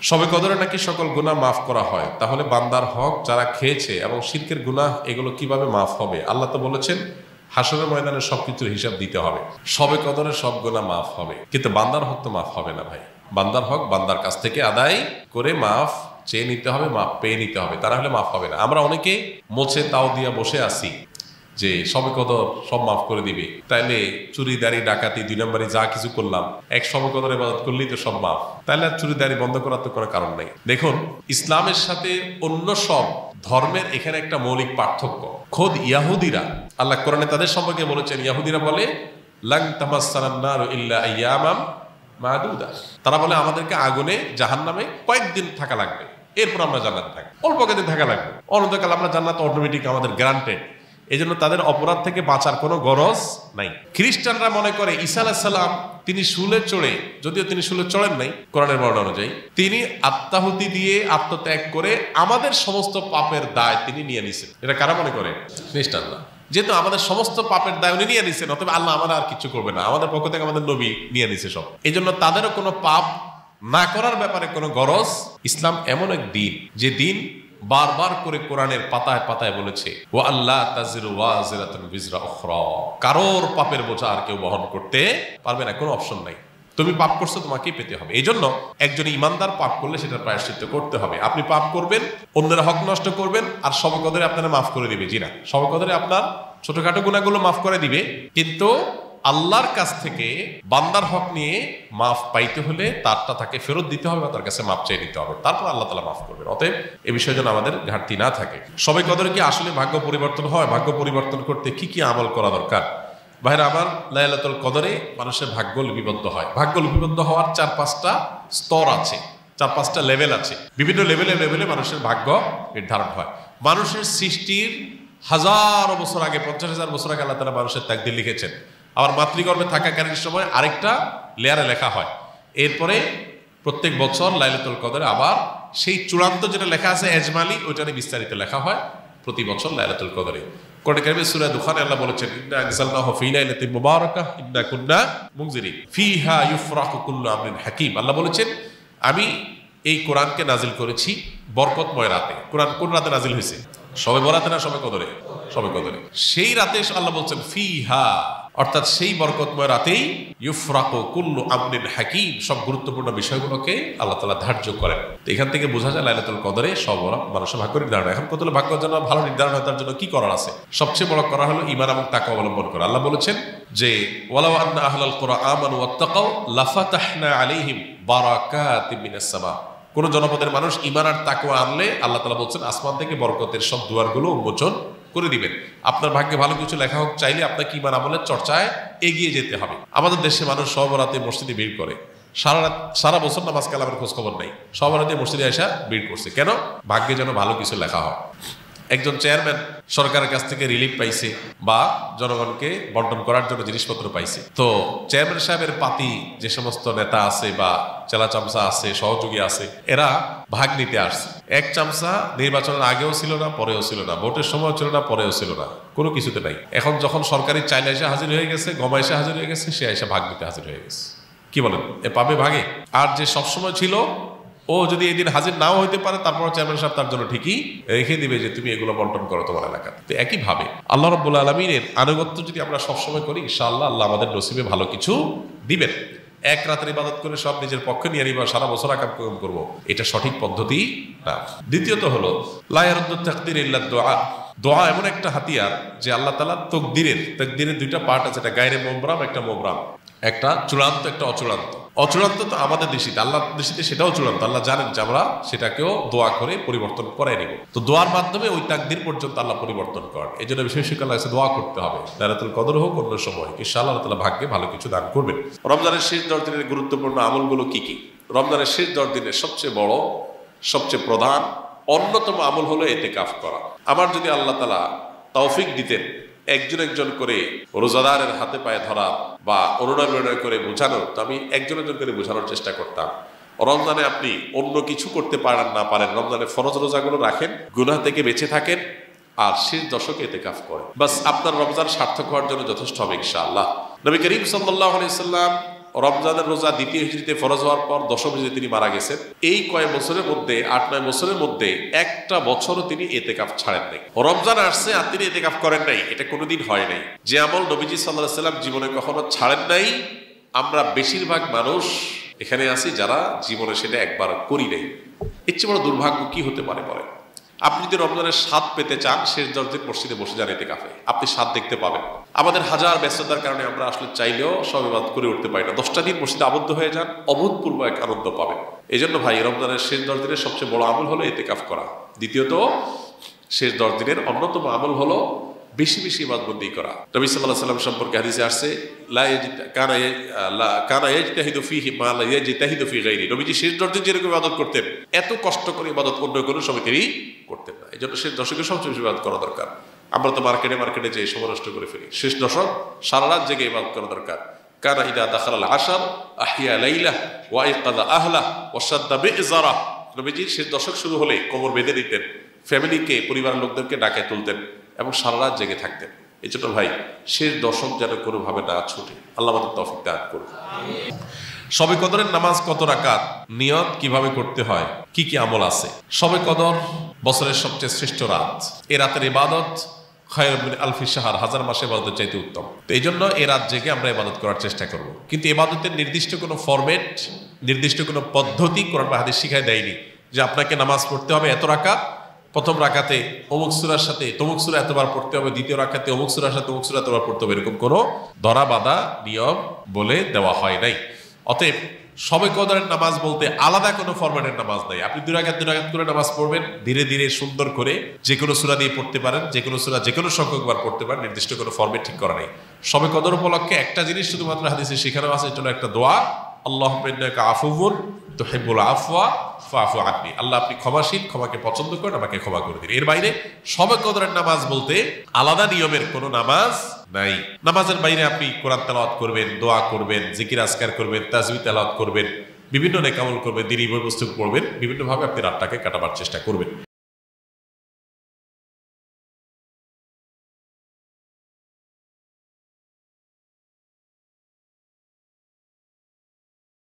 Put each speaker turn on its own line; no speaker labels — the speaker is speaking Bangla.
শবে কদরে নাকি সকল গুনাহ মাফ করা হয়, তাহলে বান্দার হক যারা খেয়েছে এবং শিরকের গুনাহ এগুলো কিভাবে মাফ হবে? আল্লাহ তো বলেছেন হাসরের ময়দানে সবকিছুর হিসাব দিতে হবে। শবে কদরে সব গুনাহ মাফ হবে, কিন্তু বান্দার হক তো মাফ হবে না ভাই। বান্দার হক বান্দার কাছ থেকে আদায় করে মাফ চেয়ে নিতে হবে, মাফ পেয়ে নিতে হবে, তা না হলে মাফ হবে না। আমরা অনেকে মোছে তাও দিয়া বসে আছি যে শবে কদর সব মাফ করে দিবে, তাইলে চুরি দাড়ি ডাকাতি 2 নম্বরে যা কিছু করলাম এক শবে কদর ইবাদত করলেই তো সব মাফ, তাইলে আর চুরি দাড়ি বন্ধ করার তো কোনো কারণ নাই। দেখুন, ইসলামের সাথে অন্য সব ধর্মের এখানে একটা মৌলিক পার্থক্য। খোদ ইয়াহুদিরা, আল্লাহ কোরআনে তাদের সম্পর্কে বলেছেন, ইয়াহুদিরা বলে লান তামাসসানান নারু ইল্লা আইয়ামাম মাদুদা, তারা বলে আমাদেরকে আগুনে জাহান্নামে কয়েকদিন থাকা লাগবে, এরপর আমরা জান্নাতে থাকবো, অল্প কয়েকদিন থাকা লাগবে, অনন্তকাল আমরা জান্নাত অটোমেটিক আমাদের গ্রান্টেড। এই জন্য তাদের অপরাধ থেকে বাঁচার কোনো গরজ নাই। খ্রিস্টানরা মনে করে ঈসা আলাইহিস সালাম তিনি শুলে চড়ে, যদিও তিনি শুলে চড়েন নাই কোরআনের বর্ণনা অনুযায়ী, তিনি আত্মাহুতি দিয়ে আত্মত্যাগ করে আমাদের সমস্ত পাপের দায় তিনি নিয়ে নিছেন। এটা কারা মনে করে? খ্রিস্টানরা। যেহেতু আমাদের সমস্ত পাপের দায় উনি নিয়ে নিছেন, অতএব আল্লাহ আমরা আর কিছু করবে না, আমাদের পক্ষ থেকে আমাদের নবী নিয়ে নিছে সব। এই জন্য তাদেরও কোনো পাপ না করার ব্যাপারে কোনো গরজ। ইসলাম এমন এক দিন যে দিন বারবার করে কোরআনের পাতায় পাতায় বলেছে ও আল্লাহ তাজিরু ওয়াজিরাতুন বিজরা উখরা, কারোর পাপের বোঝা আর কেউ বহন করতে পারবে না, কোনো অপশন নাই। তুমি পাপ করছো, তোমাকেই পেতে হবে। এই জন্য একজন ইমানদার পাপ করলে সেটার প্রায়শ্চিত্ত করতে হবে। আপনি পাপ করবেন, অন্যের হক নষ্ট করবেন, আর শবে কদরে আপনারা মাফ করে দিবে। জি না, শবে কদরে আপনার ছোটখাটো গুনাহগুলো মাফ করে দিবে, কিন্তু আল্লাহর কাছ থেকে বান্দার হক নিয়ে মাফ পাইতে হলে তারটা তাকে ফেরত দিতে হবে বা তার কাছে মাফ চেয়ে নিতে হবে, তারপর আল্লাহ তাআলা মাফ করবেন। অতএব এই বিষয়ে যেন আমাদের ঘাটতি না থাকে। শবে কদরে কি আসলে ভাগ্য পরিবর্তন হয়? ভাগ্য পরিবর্তন করতে কি কি আমল করা দরকার? ভাইরা আমার, লাইলাতুল কদরে মানুষের ভাগ্য লিপিবদ্ধ হয়। ভাগ্য লিপিবদ্ধ হওয়ার 4-5টা স্তর আছে, 4-5টা লেভেল আছে। বিভিন্ন লেভেলে লেভেলে মানুষের ভাগ্য নির্ধারণ হয়। মানুষের সৃষ্টির হাজারো বছর আগে, 50,000 বছর আগে আল্লাহ তাআলা মানুষের তাকদীর লিখেছেন। আবার মাতৃগর্ভে থাকাকালীন সময় আরেকটা লেয়ারে লেখা হয়। এরপরে প্রত্যেক বছর লাইলাতুল কদরে আবার সেই চূড়ান্ত যেটা লেখা আছে এজমালি, ওইটা নিয়ে বিস্তারিত লেখা হয় প্রতি বছর লাইলাতুল কদরে। কোরআনে কারিমে সূরা দুখানে আল্লাহ বলেছেন ইন্না আনজালনাহু ফি লাইলাতিন মুবারাকাহ ইন্না কুন্না মুনজিরিন ফিহা ইউফরাকু কুল্লু আমরিন হাকিম। আল্লাহ বলেছেন আমি এই কোরআনকে নাজিল করেছি বরকতময় রাতে। কোরআন কোন রাতে নাজিল হয়েছে? শবে বরাতে না শবে কদরে? শবে কদরে। সেই রাতে আল্লাহ বলছেন ফিহা, অর্থাৎ সেই বরকতময় রাতেই ইউফরাকু কুল্লু আমরিন হাকিম, সব গুরুত্বপূর্ণ বিষয়গুলোকে আল্লাহ তাআলা ধার্য করেন। তো এখান থেকে বোঝা যায় লাইলাতুল কদরে সব মানুষের ভাগ্য নির্ধারণ। এখন কতগুলো ভাগ্য যেন ভালো নির্ধারণ হয়, তার জন্য কি করার আছে? সবচেয়ে বড় করা হলো ঈমান এবং তাকওয়া অবলম্বন করা। আল্লাহ বলেছেন যে ওয়ালাউ আন্না আহলাল কুরআ আমানু ওয়াত্তাকাউ লাফাতাহনা আলাইহিম বারাকাতিম মিনাস সামা। কোন জনপদের মানুষ ঈমান আর তাকওয়া আনলে আল্লাহ তাআলা বলছেন আসমান থেকে বরকতের সব দুয়ারগুলো উন্মোচন করে দিবেন। আপনার ভাগ্যে ভালো কিছু লেখা হোক চাইলে আপনাকে ঈমান আমলের চর্চায় এগিয়ে যেতে হবে। আমাদের দেশে মানুষ সব রাতে মসজিদে ভিড় করে, সারা বছর নামাজ কালামের খোঁজ খবর নাই, সব রাতে মসজিদে আসা ভিড় করছে। কেন? ভাগ্যে যেন ভালো কিছু লেখা হয়। একজন চেয়ারম্যান সরকারের কাছ থেকে রিলিফ পাইছে বা জনগণকে বন্টন করার জন্য জিনিসপত্র পাইছে, তো চেয়ারম্যান সাহেবের পাতি যে সমস্ত নেতা আছে বা চেলা চামচা আছে, সহযোগী আছে, এরা ভাগ নিতে আসছে। এক চামচা নির্বাচনের আগেও ছিল না, পরেও ছিল না, ভোটের সময় ছিল না, পরেও ছিল না, কোনো কিছুতে নাই। এখন যখন সরকারি চাইলে এসে হাজির হয়ে গেছে, গমা এসে হাজির হয়ে গেছে, সে এসে ভাগ নিতে হাজির হয়ে গেছে। কি বলেন, এ পাবে ভাগে? আর যে সবসময় ছিল, ও যদি এই দিন হাজির নাও হইতে পারে, তারপর চেয়ারম্যান সাহেব তার জন্য ঠিকই রেখে দিবে যে তুমি এগুলো বন্টন করো তোমার এলাকাতে। তো একইভাবে আল্লাহ রাব্বুল আলামিনের আনুগত্য যদি আমরা সবসময় করি, ইনশাআল্লাহ আল্লাহ আমাদের নসিবে ভালো কিছু দিবেন। এক রাতের ইবাদত করে সব নিজের পক্ষে নিয়ে নিবা, সারা বছর আকাম করবো, এটা সঠিক পদ্ধতি না। দ্বিতীয়ত হলো লা ইয়ারুদ্দুত তাকদির ইল্লা দুআ। দোয়া এমন একটা হাতিয়ার যে আল্লাহ তাআলা তাকদিরের 2টা পার্ট আছে, একটা গায়রে মোবরাম, একটা মোবরাম, একটা চূড়ান্ত, একটা অচূড়ান্ত। অচূড়ান্ত তো আমাদের দৃষ্টিতে, আল্লাহর দৃষ্টিতে সেটাও চূড়ান্ত। আল্লাহ জানেন যে আমরা সেটাকেও দোয়া করে পরিবর্তন করে নিব। তো দোয়ার মাধ্যমে ওই তাকদির পর্যন্ত আল্লাহ পরিবর্তন করেন। এই জন্য বিশেষ করে আল্লাহ দোয়া করতে হবে। লাইলাতুল কদর হোক অন্য সময়, ইনশাআল্লাহ আল্লাহ তাআলা ভাগ্যে ভালো কিছু দান করবেন। রমজানের শেষ 10 দিনের গুরুত্বপূর্ণ আমলগুলো কি কি? রমজানের শেষ 10 দিনের সবচেয়ে বড়, সবচেয়ে প্রধান, অন্যতম আমল হলো ইতিকাফ করা। আমার যদি আল্লাহ তাআলা তৌফিক দিতেন একজন একজন করে রোজাদারের হাতে পায়ে ধরা বা অনুনয় করে বোঝানো, তো আমি একজন একজন করে বোঝানোর চেষ্টা করতাম। রমজানে আপনি অন্য কিছু করতে পারেন না পারেন, রমজানে ফরজ রোজাগুলো রাখেন, গুনাহ থেকে বেঁচে থাকেন, আর শেষ দশকে ইতিকাফ করেন। বাস আপনার রমজান সার্থক হওয়ার জন্য যথেষ্ট হবে ইনশাআল্লাহ। নবী করিম সাল্লাল্লাহু আলাইহি সাল্লাম রমজানের রোজা দ্বিতীয় হিজরিতে ফরজ হওয়ার পর দশম হিজরিতে তিনি মারা গেছেন। এই কয়েক বছরের মধ্যে 8-9 বছরের মধ্যে একটা বছরও তিনি এতেকাফ ছাড়েন নাই। রমজান আসছে আর তিনি এতেকাফ করেন নাই, এটা কোনোদিন হয় নাই। যে আমল নবীজি সাল্লাল্লাহু আলাইহি ওয়াসাল্লাম জীবনে কখনো ছাড়েন নাই, আমরা বেশিরভাগ মানুষ এখানে আছি যারা জীবনে সেটা একবার করি নাই। এর চেয়ে বড় দুর্ভাগ্য কি হতে পারে বলেন? আপনি যদি রমজানের স্বাদ পেতে চান, শেষ 10 দিন মসজিদে বসে যান এতেকাফে, আপনি স্বাদ দেখতে পাবেন। আমাদের হাজার ব্যস্ততার কারণে আমরা আসলে চাইলেও সব ইবাদত করে উঠতে পারি না। 10টা দিন মসজিদে আবদ্ধ হয়ে যান, অভূতপূর্ব এক আনন্দ পাবেন। এই জন্য ভাই, রমজানের শেষ 10 দিনের সবচেয়ে বড় আমল হলো এতেকাফ করা। দ্বিতীয়ত, শেষ 10 দিনের অন্যতম আমল হলো বেশি বেশি ইবাদতবন্দি করা। নবী সাল্লাল্লাহু আলাইহি ওয়াসাল্লাম সম্পর্কে হাদিসে আসছে, কানা ইয়াজতাহিদু ফীহি মা লা ইয়াজতাহিদু ফী গায়রি। নবীজি শেষ 10 দিন যেরকম ইবাদত করতেন, এত কষ্ট করে ইবাদত অন্য কোনো সময় তিনি করতেন না। এই জন্য শেষ দশকে সবচেয়ে বেশি ইবাদত করা দরকার। আমরা তো মার্কেটে যে সময় নষ্ট করে ফেলি। শেষ দশক সারা রাত জেগে ইবাদত করা দরকার। কানা ইদা দাখালাল আশর আহিয়া লাইলা ওয়া আইকাযা আহলা ওয়া শাদ্দা বি'জারা। নবীজি শেষ দশক শুরু হলে কোমর বেঁধে নিতেন, ফ্যামিলিকে, পরিবারের লোকদেরকে ডাকে তুলতেন এবং সারা রাত জেগে থাকতেন। এই জন্য ভাই, শেষ দশক যেন কোনোভাবে না ছুটে। আল্লাহ আমাদের তৌফিক দান করুন। শবে কদরের নামাজ কত রাকাত, নিয়ত কিভাবে করতে হয়, কি কি আমল আছে? শবে কদর বছরের সবচেয়ে শ্রেষ্ঠ রাত। এই রাতের ইবাদত খায়রুম মিন আলফি শাহর, 1000 মাসের ইবাদতের চাইতে উত্তম। তো এই জন্য এই রাত জেগে আমরা ইবাদত করার চেষ্টা করব। কিন্তু ইবাদতের নির্দিষ্ট কোনো ফরম্যাট, নির্দিষ্ট কোনো পদ্ধতি কোরআন বা হাদিস শিখায় দেয়নি যে আপনাকে নামাজ পড়তে হবে এত রাকাত, প্রথম রাকাতে অমুক সূরার সাথে তমুক সূরা এতবার পড়তে হবে, দ্বিতীয় রাকাতে অমুক সূরার সাথে অমুক সূরা এতবার পড়তে হবে, এরকম কোনো ধরা বাঁধা নিয়ম বলে দেওয়া হয় নাই। অতএব শবে কদরের নামাজ বলতে আলাদা কোনো ফরম্যাটের নামাজ নাই। আপনি 2 রাকাত করে নামাজ পড়বেন, ধীরে ধীরে সুন্দর করে যে কোনো সূরা দিয়ে পড়তে পারেন, যে কোনো সূরা যে কোনো সংখ্যকবার পড়তে পারেন, নির্দিষ্ট কোনো ফরম্যাট ঠিক করা নেই। শবে কদর উপলক্ষে একটা জিনিস শুধুমাত্র হাদিসে শেখানো আছে, এটা হলো একটা দোয়া, আল্লাহুম্মা ইন্নাকা আফুউন তুহিব্বুল আফওয়া ফাফু আন্নি। আল্লাহ, আপনি ক্ষমাশীল, ক্ষমাকে পছন্দ করেন, আমাকে ক্ষমা করে দিন। এর বাইরে শবে কদরের নামাজ বলতে আলাদা নিয়মের কোনো নামাজ নাই। নামাজের বাইরে আপনি কোরআন তেলাওয়াত করবেন, দোয়া করবেন, জিকির আজকার করবেন, তাসবিহ তেলাওয়াত করবেন, বিভিন্ন নেক আমল করবেন, দ্বীনি বই পুস্তক পড়বেন, বিভিন্নভাবে আপনি রাতটাকে কাটাবার চেষ্টা করবেন।